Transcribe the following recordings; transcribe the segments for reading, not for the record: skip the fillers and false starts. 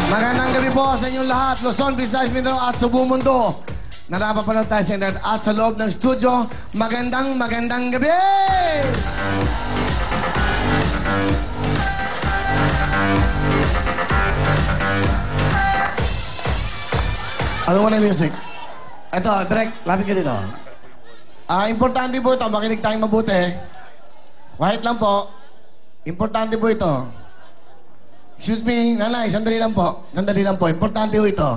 Magandang gabi po sa inyong lahat, Luzon, Visayas, Mindanao at sa buong mundo. Na napapanood tayo sa internet at sa loob ng studio. Magandang gabi! Ano mo na music? Ito, direct, lapit ka dito. Importante po ito, makinig tayong mabuti. Quiet lang po. Importante po ito. Excuse me, nanay, sandali lang po. Sandali lang po. Importante po ito.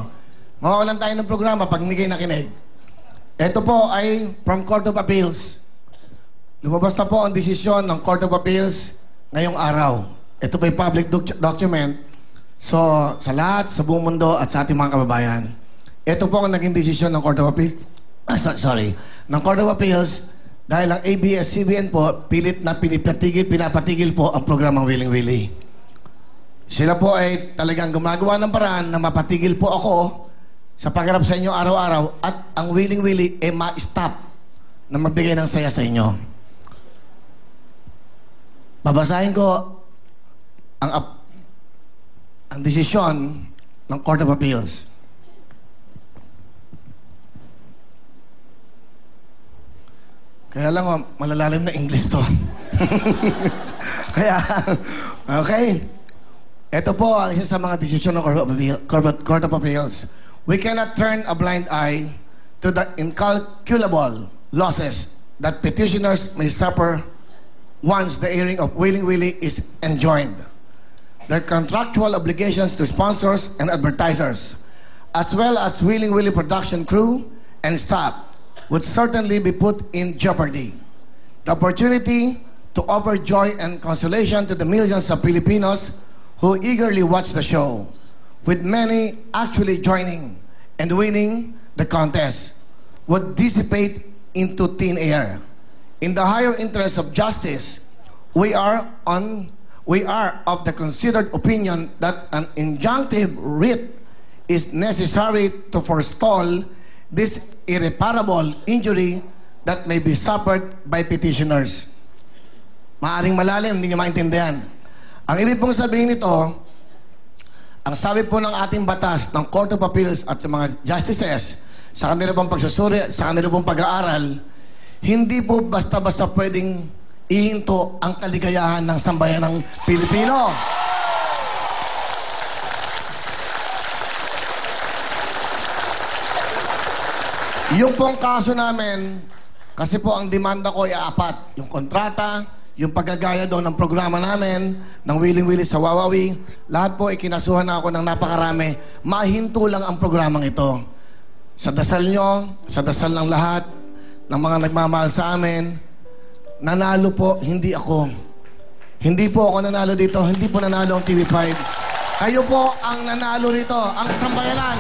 Mawawalan tayo ng programa pag hindi kayo nakinig. Ito po ay from Court of Appeals. Lumabas na po ang desisyon ng Court of Appeals ngayong araw. Ito po ay public document. So, sa lahat, sa buong mundo at sa ating mga kababayan. Ito po ang naging desisyon ng Court of Appeals. Ng Court of Appeals dahil ang ABS-CBN po pilit na pinapatigil po ang programang Willing Willie. Sila po ay talagang gumagawa ng paraan na mapatigil po ako sa pagharap sa inyo araw-araw at ang Willing Willie ay ma-stop na magbigay ng saya sa inyo. Babasahin ko ang desisyon ng Court of Appeals. Kaya lang, malalalim na English to. Kaya, okay. Ito po ang isa sa mga desisyon ng Court of Appeals. We cannot turn a blind eye to the incalculable losses that petitioners may suffer once the airing of Willing Willie is enjoined. Their contractual obligations to sponsors and advertisers, as well as Willing Willie production crew and staff, would certainly be put in jeopardy. The opportunity to offer joy and consolation to the millions of Filipinos who eagerly watch the show, with many actually joining and winning the contest, would dissipate into thin air. In the higher interest of justice, we are of the considered opinion that an injunctive writ is necessary to forestall this irreparable injury that may be suffered by petitioners. Maaring malalim, hindi nyo maintindihan. Ang ibig pong sabihin nito, ang sabi po ng ating batas ng Court of Appeals at yung mga justices sa kanila pong pagsusuri, sa kanila pong pag-aaral, hindi po basta-basta pwedeng ihinto ang kaligayahan ng sambayan ng Pilipino. Yung pong kaso namin, kasi po ang demanda ko ay apat. Yung kontrata, yung paggagaya daw ng programa namin, ng Willing Willie sa Wawawi, lahat po ay kinasuhan ako ng napakarami. Mahinto lang ang programang ito. Sa dasal nyo, sa dasal ng lahat, ng mga nagmamahal sa amin, nanalo po, hindi ako. Hindi po ako nanalo dito, hindi po nanalo ang TV5. Kayo po ang nanalo dito, ang sambayanan.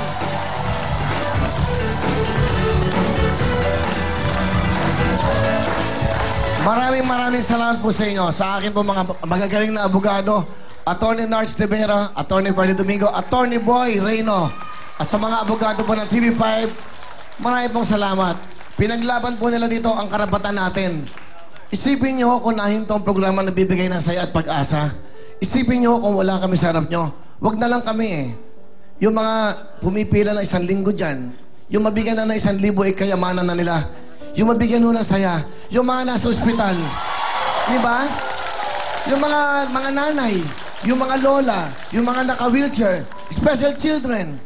Maraming salamat po sa inyo. Sa akin po mga magagaling na abogado, Attorney Nards de Vera, Attorney Freddy Domingo, Attorney Boy Reyno, at sa mga abogado po ng TV5, maraming pong salamat. Pinaglaban po nila dito ang karapatan natin. Isipin nyo kung nahinto ang programa na bibigay ng saya at pag-asa. Isipin nyo kung wala kami sa harap nyo. Huwag na lang kami eh. Yung mga pumipila ng 1 linggo dyan, yung mabigyan na ng 1,000 ay kayamanan na nila. Yung mabigyan ho ng saya, yung mga nasa ospital, di ba? Yung mga nanay, yung mga lola, yung mga naka-wheelchair, special children.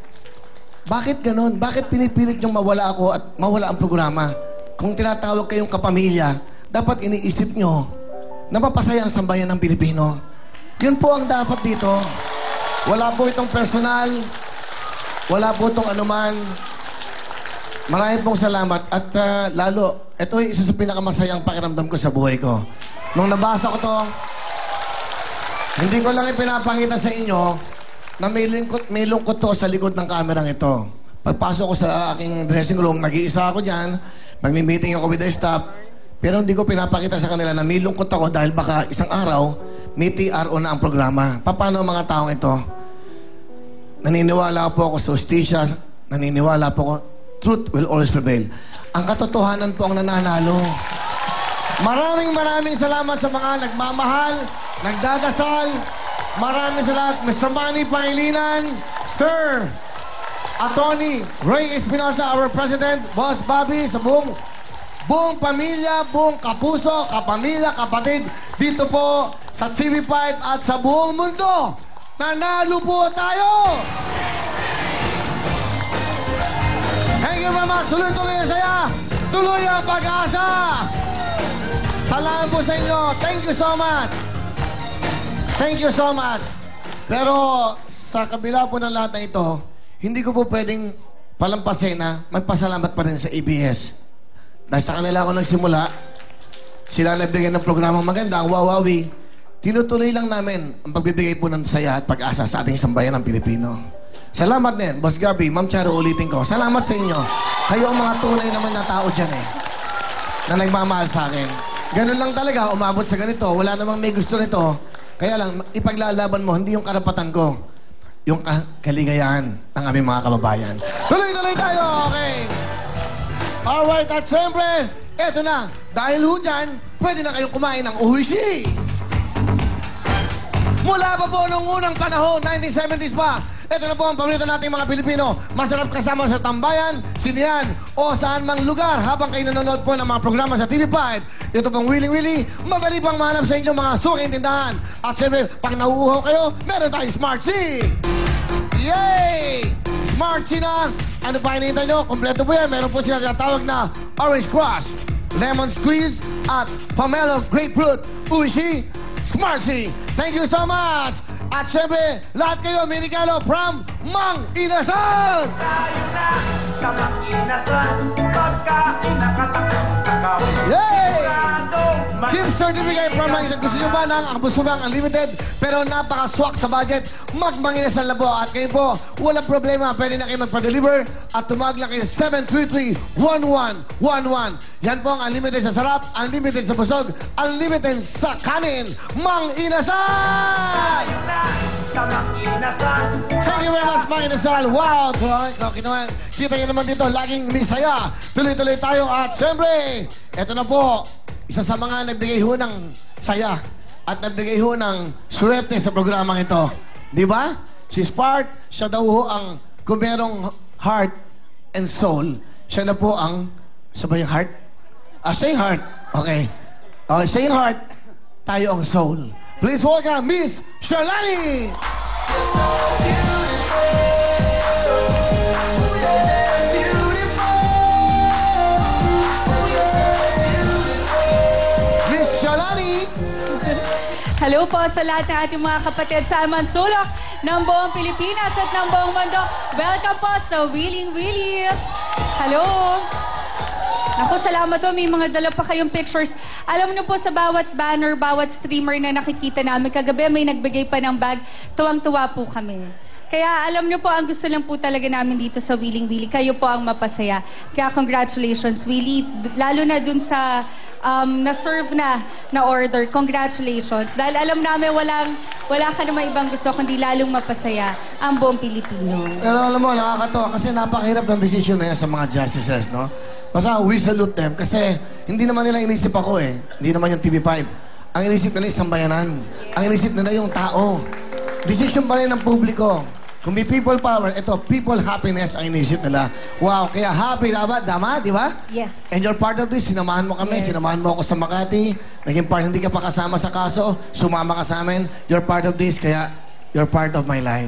Bakit ganun? Bakit pinipilit niyong mawala ako at mawala ang programa? Kung tinatawag kayong kapamilya, dapat iniisip niyo na mapasaya ang sambayan ng Pilipino. Yun po ang dapat dito. Wala po itong personal, wala po itong anuman. Maraming pong salamat at lalo, ito ay isa sa pinakamasayang pakiramdam ko sa buhay ko. Nung nabasa ko to, hindi ko lang ipinapakita sa inyo na may lungkot to sa likod ng kamerang ito. Pagpasok ko sa aking dressing room, nag-iisa ako dyan, magmi-meeting ako with the staff, pero hindi ko pinapakita sa kanila na may lungkot ako dahil baka isang araw, may TRO na ang programa. Paano ang mga taong ito? Naniniwala po ako sa justisya, naniniwala po ako truth will always prevail. Ang katotohanan po ang nananalo. Maraming salamat sa mga nagmamahal, nagdadasal, Maraming salamat, Mr. Manny Pangilinan, Sir Attorney Ray Espinosa, our President, Boss Bobby, sa buong pamilya, buong kapuso, kapamilya, kapatid, dito po sa TV5 at sa buong mundo. Nanalo po tayo! Thank you very much. Tuloy-tuloy ang saya. Tuloy ang pag-asa. Salamat po sa inyo. Thank you so much. Thank you so much. Pero sa kabila po ng lahat na ito, hindi ko po pwedeng palampasin na magpasalamat pa rin sa ABS. Dahil sa kanila ako nagsimula, sila nagbigay ng programang maganda, ang Wawawi. Tinutuloy lang namin ang pagbibigay po ng saya at pag-asa sa ating sambayan ng Pilipino. Salamat din, Boss Gabi, Ma'am Charo, ulitin ko. Salamat sa inyo. Kayo ang mga tunay naman na tao dyan na nagmamahal sa akin. Ganun lang talaga, umabot sa ganito. Wala namang may gusto nito. Kaya lang, ipaglalaban mo, hindi yung karapatan ko. Yung kaligayahan ng aming mga kababayan. Tuloy-tuloy tayo, okay? Alright, at siyempre, eto na. Dahil ho dyan, pwede na kayong kumain ng uhishi. Mula pa po nung unang panahon, 1970s pa, ito na po ang paborito nating mga Pilipino. Masarap kasama sa tambayan, sinihan, o saan mang lugar habang kayo nanonood po ng mga programa sa TV5. Ito pong Willing Willy, madali pang mahanap sa inyong mga suking tindahan. At syempre, pag nauuhaw kayo, meron tayong Smart C. Yay! Smart C na. Ano pa hinihintay nyo? Kompleto po yan. Meron po sila tinatawag na Orange Crush, Lemon Squeeze, at Pomelo Grapefruit. Uishi, Smart C. Thank you so much! At syempre, lahat kayo may regalo from Mang Inasal! Tayo na sa Mang Inasal, pagkain na katakot-takaw. Yay! Siguradong Gift certificate from Mang Inasal. Gusto nyo ba ng Kabusugang Unlimited pero napaka-swak sa budget? Mag-Mang Inasal na po. At kayo po, walang problema. Pwede na kayo magpa-deliver at tumawag lang kayo 733-1111. Yan po ang unlimited sa sarap, unlimited sa busog, unlimited sa kanin. Mang Inasal! tayo na sa Mang Inasal. Thank you very much, Mang Inasal. Wow! Kita nyo naman dito, laging may saya. Tuloy-tuloy tayo at syempre, eto na po, isa sa mga nagbigay ho ng saya at nagbigay ho ng swerte sa programang ito. Di ba? Si Spark, siya daw ho ang kung merong heart and soul. Siya na po ang, siya ba yung heart? Siya yung heart. Okay. Okay, siya yung heart, tayo ang soul. Please welcome Miss Shalani! Miss Shalani! Hello po sa lahat ng ating mga kapatid sa Aman Sulok ng buong Pilipinas at ng buong mundo. Welcome po sa Willing Willy. Hello! Ako, salamat po. May mga dala pa kayong pictures. Alam niyo po sa bawat banner, bawat streamer na nakikita namin, kagabi may nagbigay pa ng bag. Tuwang-tuwa po kami. Kaya alam niyo po, ang gusto lang po talaga namin dito sa Willing Willy, kayo po ang mapasaya. Kaya congratulations, Willy. Lalo na dun sa na-serve na order. Congratulations. Dahil alam namin wala ka naman ibang gusto kundi lalong mapasaya ang buong Pilipino. Pero alam mo, nakakatawa kasi napakahirap ng decision na yan sa mga justices, no? Basta we salute them kasi hindi naman nila inisip ako eh. Hindi naman yung TV5. Ang inisip nila yung sambayanan. Ang inisip nila yung tao. Decision pa rin ng publiko. Kung may people power, ito, people happiness ang inisip nila. Wow, kaya happy dapat, dama, di ba? Yes. And you're part of this. Sinamahan mo kami, Yes. sinamahan mo ako sa Makati. Naging part, hindi ka pa kasama sa kaso. Sumama ka sa amin. You're part of this, kaya you're part of my life.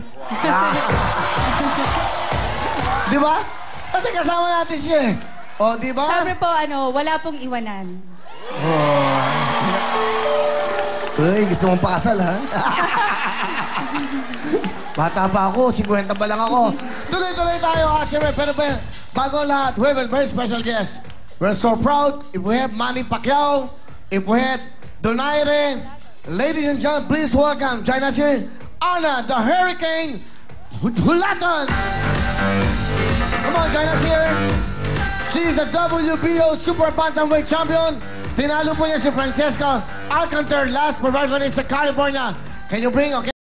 Di ba? Kasi kasama natin siya eh. O, di ba? Siyempre po, wala pong iwanan. Uy, gusto mong pakasal, ha? Bata pa ako, 50 pa lang ako. Tuloy-tuloy tayo, siyempre. Pero bago lahat, we have a very special guest. We're so proud if we have Manny Pacquiao, if we have Donaire. Ladies and gentlemen, please welcome, join us here, Anna the Hurricane Hulaton. Come on, join us here. She is a WBO Super Bantamweight Champion. Tinalo po niya si Francesca Alcantar last provider sa California. Can you bring, okay?